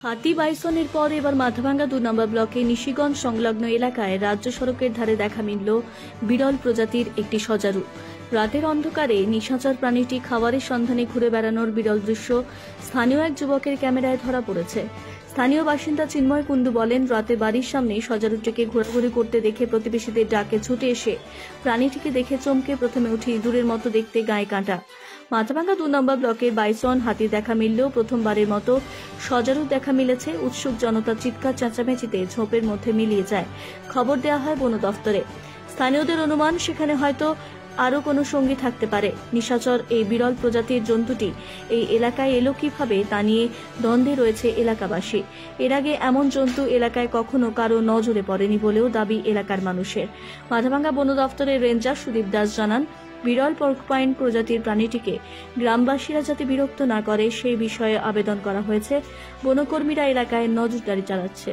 হাতি বাইসনের পর এবার মাথাভাঙ্গা ২ নম্বর ব্লকে নিশিগঞ্জ সংলগ্ন এলাকায় রাজ্য সড়কের ধারে দেখা মিলল বিরল প্রজাতির একটি সজারু। রাতের অন্ধকারে নিশাচর প্রাণীটি খাবারের সন্ধানে ঘুরে বেড়ানোর বিরল দৃশ্য স্থানীয় এক যুবকের ক্যামেরায় ধরা পড়েছে। স্থানীয় বাসিন্দা চিন্ময় কুণ্ডু বলেন, রাতে বাড়ির সামনে সজারুটিকে ঘোরাঘুরি করতে দেখে প্রতিবেশীদের ডাকে ছুটে এসে প্রাণীটিকে দেখে চমকে প্রথমে উঠে ইঁদুরের মতো দেখতে গায়ে কাঁটা। মাথাভাঙ্গা ২ নম্বর ব্লকের বাইসন হাতির দেখা মিললেও প্রথমবারের মতো সজারুর দেখা মিলেছে। উৎসুক জনতার চিৎকার চেঁচামেচিতে ঝোপের মধ্যে মিলিয়ে যায়। খবর দেওয়া হয় বন দফতরে। স্থানীয়দের অনুমান সেখানে হয়তো আরও কোনো সঙ্গী থাকতে পারে। নিশাচর এই বিরল প্রজাতির জন্তুটি এই এলাকায় এলো কিভাবে তা নিয়ে দ্বন্দ্বে রয়েছে এলাকাবাসী। এর আগে এমন জন্তু এলাকায় কখনো কারো নজরে পড়েনি বলেও দাবি এলাকার মানুষের। মাথাভাঙ্গা বন দফতরের রেঞ্জার সুদীপ দাস জানান, বিরল পর্কুপাইন প্রজাতির প্রাণীটিকে গ্রামবাসীরা যাতে বিরক্ত না করে সেই বিষয়ে আবেদন করা হয়েছে। বনকর্মীরা এলাকায় নজরদারি চালাচ্ছে।